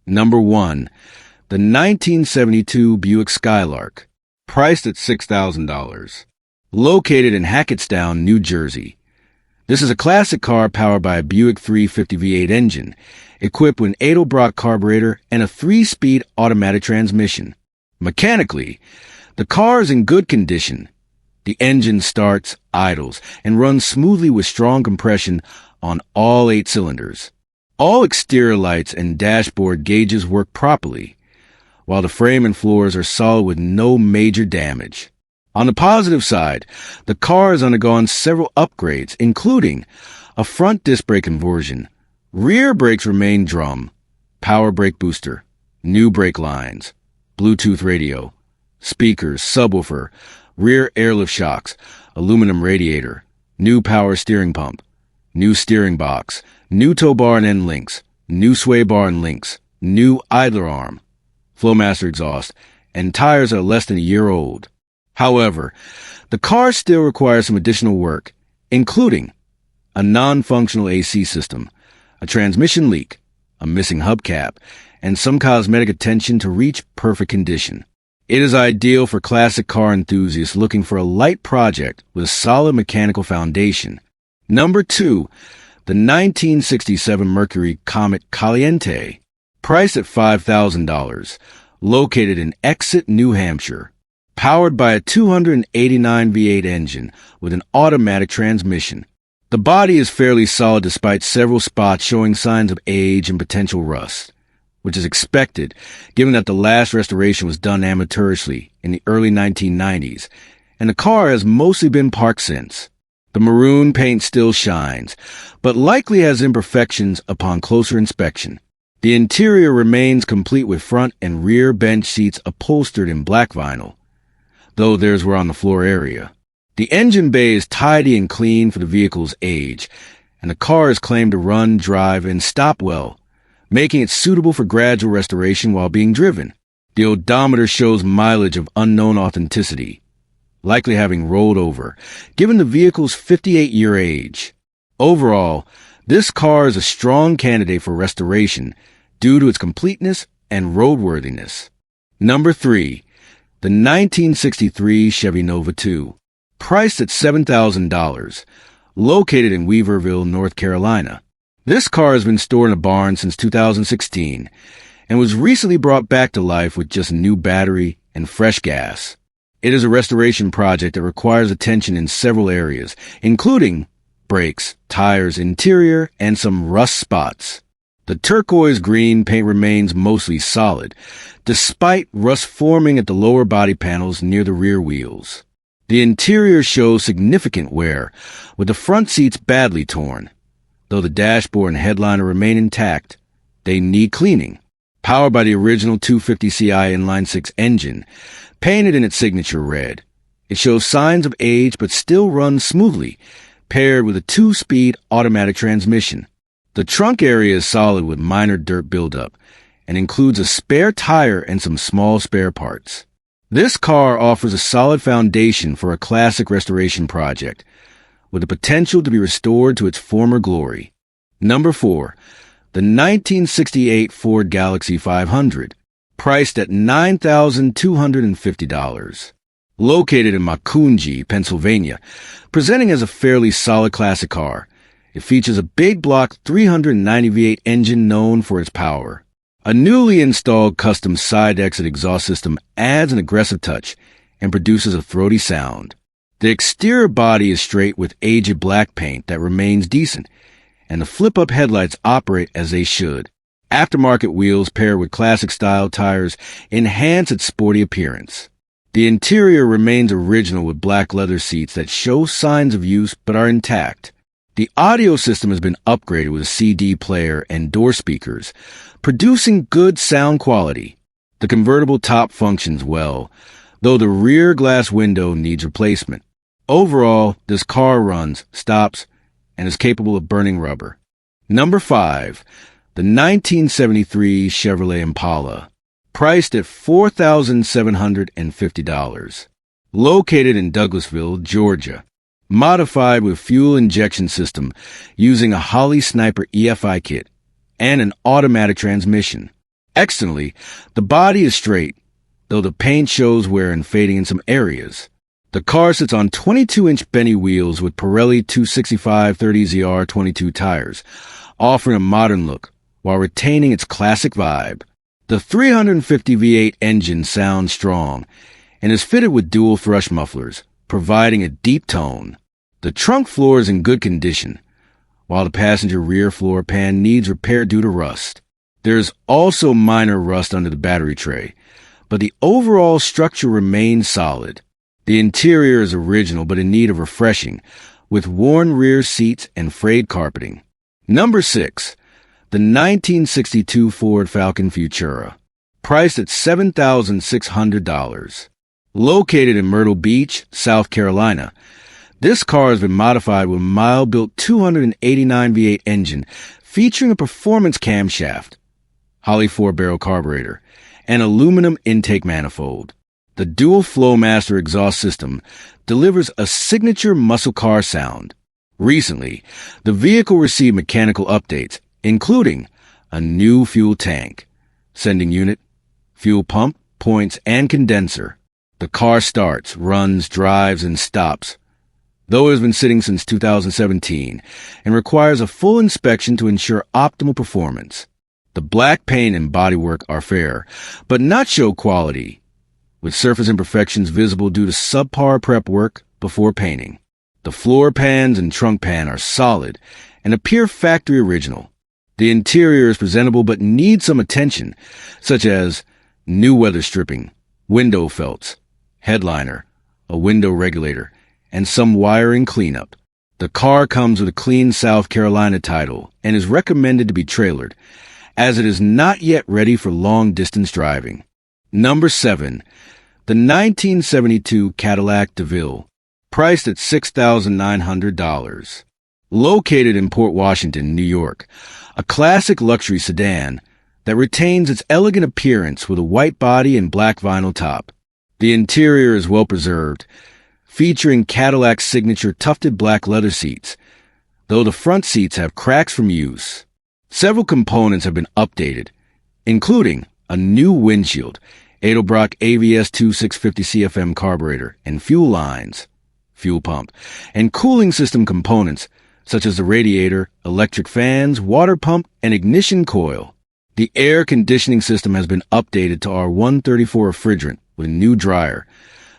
Number 1. The 1972 Buick Skylark, priced at $6,000. Located in Hackettstown, New Jersey. This is a classic car powered by a Buick 350 V8 engine, equipped with an Edelbrock carburetor and a 3-speed automatic transmission. Mechanically, the car is in good condition. The engine starts, idles, and runs smoothly with strong compression on all 8 cylinders. All exterior lights and dashboard gauges work properly, while the frame and floors are solid with no major damage. On the positive side, the car has undergone several upgrades, including a front disc brake conversion, rear brakes remain drum, power brake booster, new brake lines, Bluetooth radio, speakers, subwoofer, rear airlift shocks, aluminum radiator, new power steering pump, new steering box, new tow bar and end links, new sway bar and links, new idler arm, Flowmaster exhaust, and tires are less than a year old. However, the car still requires some additional work, including a non-functional AC system, a transmission leak, a missing hubcap, and some cosmetic attention to reach perfect condition. It is ideal for classic car enthusiasts looking for a light project with a solid mechanical foundation. Number 2. The 1967 Mercury Comet Caliente, priced at $5,000, located in Exit, New Hampshire. Powered by a 289 V8 engine with an automatic transmission. The body is fairly solid despite several spots showing signs of age and potential rust, which is expected given that the last restoration was done amateurishly in the early 1990s, and the car has mostly been parked since. The maroon paint still shines, but likely has imperfections upon closer inspection. The interior remains complete with front and rear bench seats upholstered in black vinyl, though theirs were on the floor area. The engine bay is tidy and clean for the vehicle's age, and the car is claimed to run, drive, and stop well, making it suitable for gradual restoration while being driven. The odometer shows mileage of unknown authenticity, likely having rolled over, given the vehicle's 58-year age. Overall, this car is a strong candidate for restoration due to its completeness and roadworthiness. Number 3. The 1963 Chevy Nova II, priced at $7,000, located in Weaverville, North Carolina. This car has been stored in a barn since 2016 and was recently brought back to life with just a new battery and fresh gas. It is a restoration project that requires attention in several areas, including brakes, tires, interior, and some rust spots. The turquoise green paint remains mostly solid, despite rust forming at the lower body panels near the rear wheels. The interior shows significant wear, with the front seats badly torn. Though the dashboard and headliner remain intact, they need cleaning. Powered by the original 250Ci inline-six engine, painted in its signature red, it shows signs of age but still runs smoothly, paired with a 2-speed automatic transmission. The trunk area is solid with minor dirt buildup and includes a spare tire and some small spare parts. This car offers a solid foundation for a classic restoration project, with the potential to be restored to its former glory. Number 4. The 1968 Ford Galaxy 500, priced at $9,250. Located in Macungie, Pennsylvania, presenting as a fairly solid classic car, it features a big block 390 V8 engine known for its power. A newly installed custom side exit exhaust system adds an aggressive touch and produces a throaty sound. The exterior body is straight with aged black paint that remains decent, and the flip-up headlights operate as they should. Aftermarket wheels paired with classic-style tires enhance its sporty appearance. The interior remains original with black leather seats that show signs of use but are intact. The audio system has been upgraded with a CD player and door speakers, producing good sound quality. The convertible top functions well, though the rear glass window needs replacement. Overall, this car runs, stops, and is capable of burning rubber. Number 5. The 1973 Chevrolet Impala, priced at $4,750. Located in Douglasville, Georgia. Modified with fuel injection system using a Holley Sniper EFI kit and an automatic transmission. Externally, the body is straight, though the paint shows wear and fading in some areas. The car sits on 22-inch Benny wheels with Pirelli 265/30ZR 22 tires, offering a modern look while retaining its classic vibe. The 350 V8 engine sounds strong and is fitted with dual thrush mufflers, providing a deep tone. The trunk floor is in good condition, while the passenger rear floor pan needs repair due to rust. There is also minor rust under the battery tray, but the overall structure remains solid. The interior is original but in need of refreshing, with worn rear seats and frayed carpeting. Number 6. The 1962 Ford Falcon Futura, priced at $7,600. Located in Myrtle Beach, South Carolina, this car has been modified with a mild-built 289 V8 engine featuring a performance camshaft, Holley 4-barrel carburetor, and aluminum intake manifold. The dual Flowmaster exhaust system delivers a signature muscle car sound. Recently, the vehicle received mechanical updates, including a new fuel tank, sending unit, fuel pump, points, and condenser. The car starts, runs, drives, and stops, though it has been sitting since 2017 and requires a full inspection to ensure optimal performance. The black paint and bodywork are fair, but not show quality, with surface imperfections visible due to subpar prep work before painting. The floor pans and trunk pan are solid and appear factory original. The interior is presentable but needs some attention, such as new weather stripping, window felts, headliner, a window regulator, and some wiring cleanup. The car comes with a clean South Carolina title and is recommended to be trailered, as it is not yet ready for long-distance driving. Number 7. The 1972 Cadillac DeVille, priced at $6,900. Located in Port Washington, New York, a classic luxury sedan that retains its elegant appearance with a white body and black vinyl top. The interior is well preserved, featuring Cadillac's signature tufted black leather seats, though the front seats have cracks from use. Several components have been updated, including a new windshield, Edelbrock AVS 2650 CFM carburetor and fuel lines, fuel pump, and cooling system components such as the radiator, electric fans, water pump, and ignition coil. The air conditioning system has been updated to R134 refrigerant with a new dryer.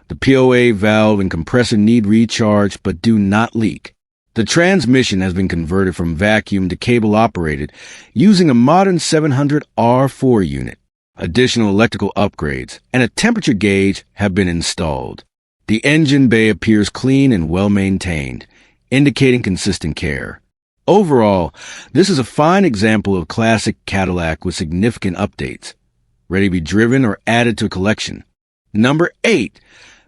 The POA valve and compressor need recharge but do not leak. The transmission has been converted from vacuum to cable operated using a modern 700R4 unit. Additional electrical upgrades and a temperature gauge have been installed. The engine bay appears clean and well maintained, indicating consistent care. Overall, this is a fine example of classic Cadillac with significant updates, ready to be driven or added to a collection. Number 8.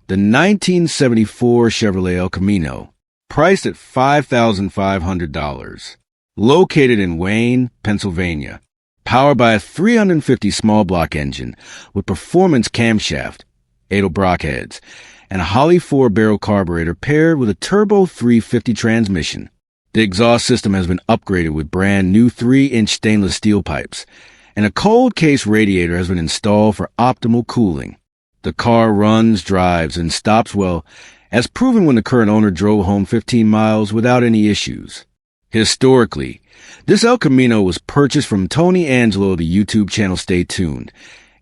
The 1974 Chevrolet El Camino, priced at $5,500. Located in Wayne, Pennsylvania. Powered by a 350 small block engine with performance camshaft, Edelbrock heads, and a Holley 4-barrel carburetor paired with a turbo 350 transmission. The exhaust system has been upgraded with brand new 3-inch stainless steel pipes, and a cold case radiator has been installed for optimal cooling. The car runs, drives, and stops well, as proven when the current owner drove home 15 miles without any issues. Historically, this El Camino was purchased from Tony Angelo of the YouTube channel Stay Tuned,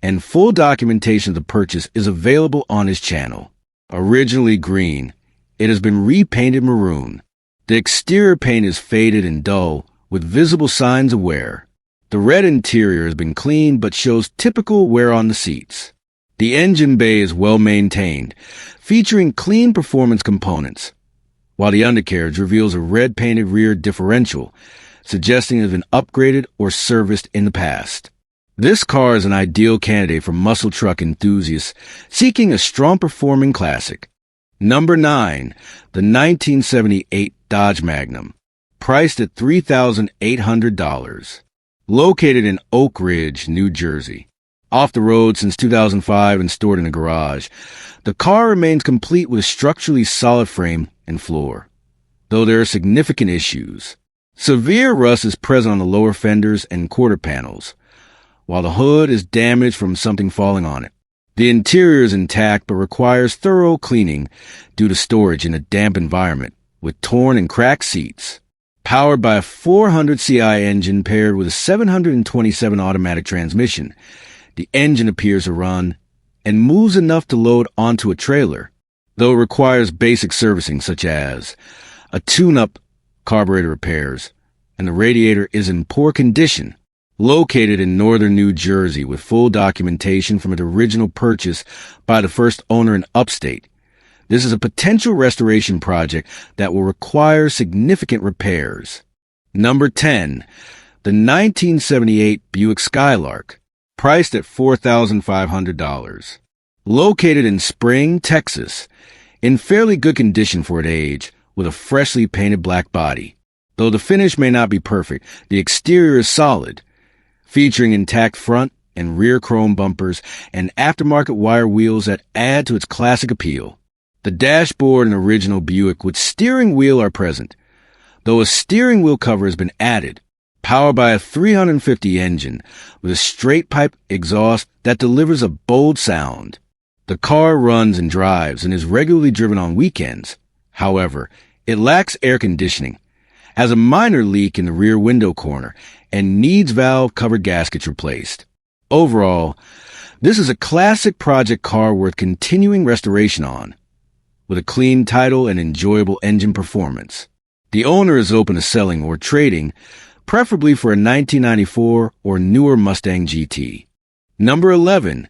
and full documentation of the purchase is available on his channel. Originally green, it has been repainted maroon. The exterior paint is faded and dull, with visible signs of wear. The red interior has been cleaned but shows typical wear on the seats. The engine bay is well maintained, featuring clean performance components, while the undercarriage reveals a red-painted rear differential, suggesting it has been upgraded or serviced in the past. This car is an ideal candidate for muscle truck enthusiasts seeking a strong-performing classic. Number 9. The 1978 Dodge Magnum, priced at $3,800. Located in Oak Ridge, New Jersey. Off the road since 2005 and stored in a garage, the car remains complete with a structurally solid frame and floor, though there are significant issues. Severe rust is present on the lower fenders and quarter panels, while the hood is damaged from something falling on it. The interior is intact but requires thorough cleaning due to storage in a damp environment, with torn and cracked seats. Powered by a 400 CI engine paired with a 727 automatic transmission, the engine appears to run and moves enough to load onto a trailer, though it requires basic servicing such as a tune-up, carburetor repairs, and the radiator is in poor condition. Located in northern New Jersey with full documentation from its original purchase by the first owner in upstate, this is a potential restoration project that will require significant repairs. Number 10. The 1978 Buick Skylark, priced at $4,500. Located in Spring, Texas, in fairly good condition for its age, with a freshly painted black body. Though the finish may not be perfect, the exterior is solid, featuring intact front and rear chrome bumpers and aftermarket wire wheels that add to its classic appeal. The dashboard and original Buick with steering wheel are present, though a steering wheel cover has been added, powered by a 350 engine with a straight pipe exhaust that delivers a bold sound. The car runs and drives and is regularly driven on weekends. However, it lacks air conditioning, has a minor leak in the rear window corner, and needs valve-covered gaskets replaced. Overall, this is a classic project car worth continuing restoration on, with a clean title and enjoyable engine performance. The owner is open to selling or trading, preferably for a 1994 or newer Mustang GT. Number 11.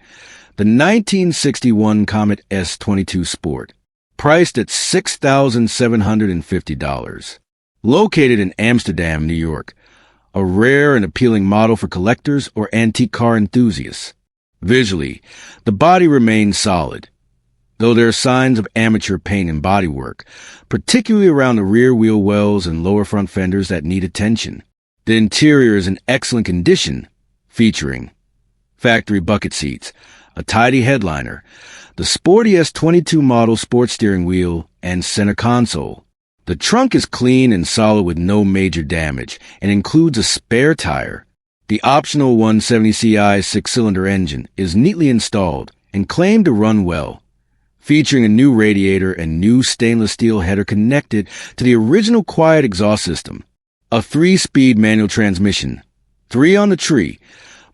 The 1961 Comet S22 Sport, priced at $6,750. Located in Amsterdam, New York, a rare and appealing model for collectors or antique car enthusiasts. Visually, the body remains solid, though there are signs of amateur paint and bodywork, particularly around the rear wheel wells and lower front fenders that need attention. The interior is in excellent condition, featuring factory bucket seats, a tidy headliner, the sporty S22 model sports steering wheel, and center console. The trunk is clean and solid with no major damage and includes a spare tire. The optional 170 CI six-cylinder engine is neatly installed and claimed to run well, featuring a new radiator and new stainless steel header connected to the original quiet exhaust system. A 3-speed manual transmission, 3 on the tree,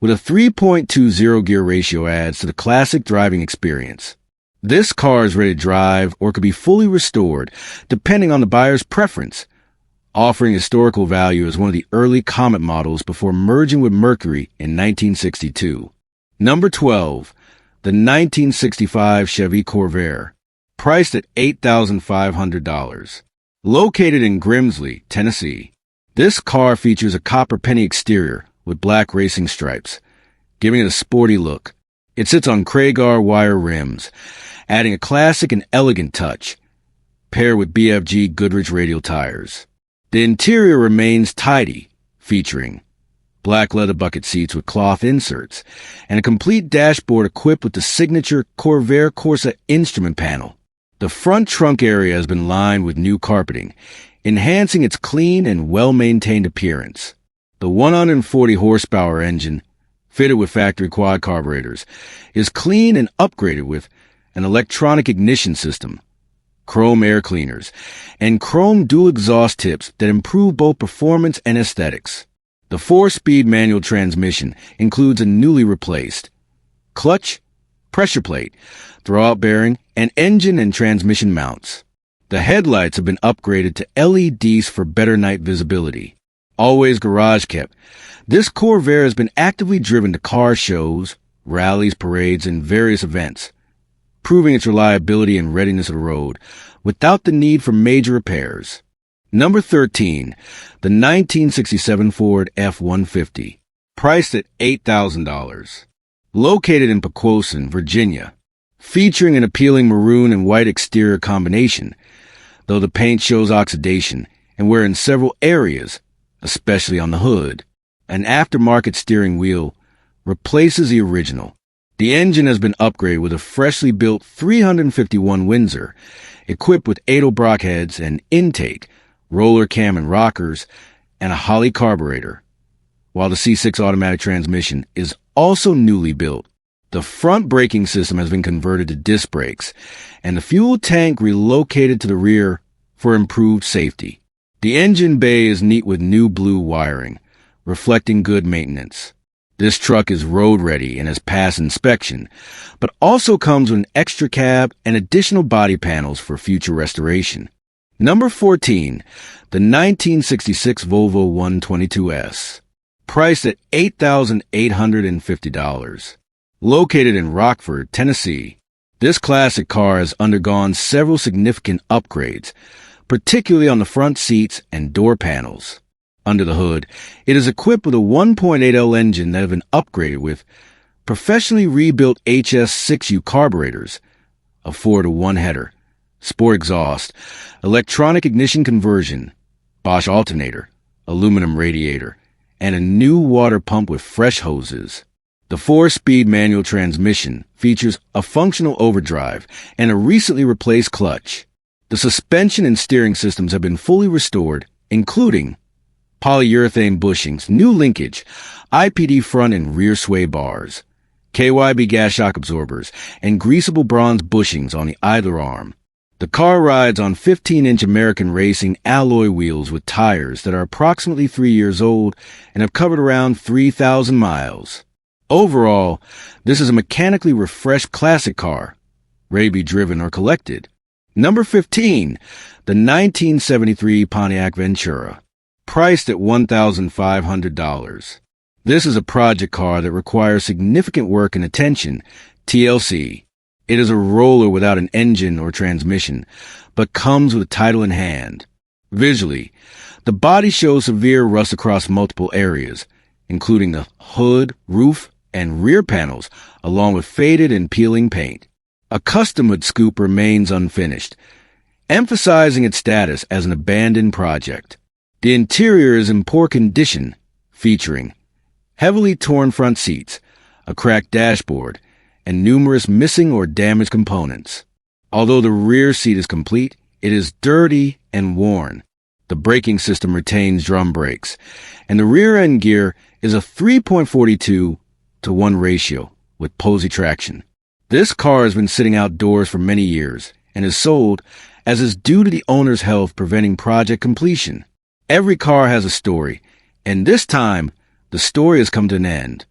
with a 3.20 gear ratio adds to the classic driving experience. This car is ready to drive or could be fully restored, depending on the buyer's preference, offering historical value as one of the early Comet models before merging with Mercury in 1962. Number 12. The 1965 Chevy Corvair, priced at $8,500. Located in Grimsley, Tennessee, this car features a copper penny exterior with black racing stripes, giving it a sporty look. It sits on Kragar wire rims, adding a classic and elegant touch, paired with BFG Goodrich radial tires. The interior remains tidy, featuring black leather bucket seats with cloth inserts, and a complete dashboard equipped with the signature Corvair Corsa instrument panel. The front trunk area has been lined with new carpeting, enhancing its clean and well-maintained appearance. The 140 horsepower engine, fitted with factory quad carburetors, is clean and upgraded with an electronic ignition system, chrome air cleaners, and chrome dual exhaust tips that improve both performance and aesthetics. The 4-speed manual transmission includes a newly replaced clutch, pressure plate, throwout bearing, and engine and transmission mounts. The headlights have been upgraded to LEDs for better night visibility. Always garage kept, this Corvair has been actively driven to car shows, rallies, parades, and various events, proving its reliability and readiness of the road without the need for major repairs. Number 13. The 1967 Ford F-150, priced at $8,000. Located in Pequoson, Virginia, featuring an appealing maroon and white exterior combination, though the paint shows oxidation and wear in several areas, especially on the hood. An aftermarket steering wheel replaces the original. The engine has been upgraded with a freshly built 351 Windsor, equipped with Edelbrock heads and intake, roller cam and rockers, and a Holley carburetor, while the C6 automatic transmission is also newly built. The front braking system has been converted to disc brakes, and the fuel tank relocated to the rear for improved safety. The engine bay is neat with new blue wiring, reflecting good maintenance. This truck is road-ready and has passed inspection, but also comes with an extra cab and additional body panels for future restoration. Number 14, the 1966 Volvo 122S, priced at $8,850. Located in Rockford, Tennessee, this classic car has undergone several significant upgrades, particularly on the front seats and door panels. Under the hood, it is equipped with a 1.8L engine that has been upgraded with professionally rebuilt HS6U carburetors, a 4-to-1 header, sport exhaust, electronic ignition conversion, Bosch alternator, aluminum radiator, and a new water pump with fresh hoses. The 4-speed manual transmission features a functional overdrive and a recently replaced clutch. The suspension and steering systems have been fully restored, including polyurethane bushings, new linkage, IPD front and rear sway bars, KYB gas shock absorbers, and greasable bronze bushings on the idler arm. The car rides on 15-inch American Racing alloy wheels with tires that are approximately 3 years old and have covered around 3,000 miles. Overall, this is a mechanically refreshed classic car, ready to be driven or collected. Number 15, the 1973 Pontiac Ventura, priced at $1,500. This is a project car that requires significant work and attention, TLC. It is a roller without an engine or transmission, but comes with title in hand. Visually, the body shows severe rust across multiple areas, including the hood, roof, and rear panels, along with faded and peeling paint. A custom hood scoop remains unfinished, emphasizing its status as an abandoned project. The interior is in poor condition, featuring heavily torn front seats, a cracked dashboard, and numerous missing or damaged components. Although the rear seat is complete, it is dirty and worn. The braking system retains drum brakes, and the rear end gear is a 3.42-to-1 ratio with Posey traction. This car has been sitting outdoors for many years and is sold as is due to the owner's health preventing project completion. Every car has a story, and this time, the story has come to an end.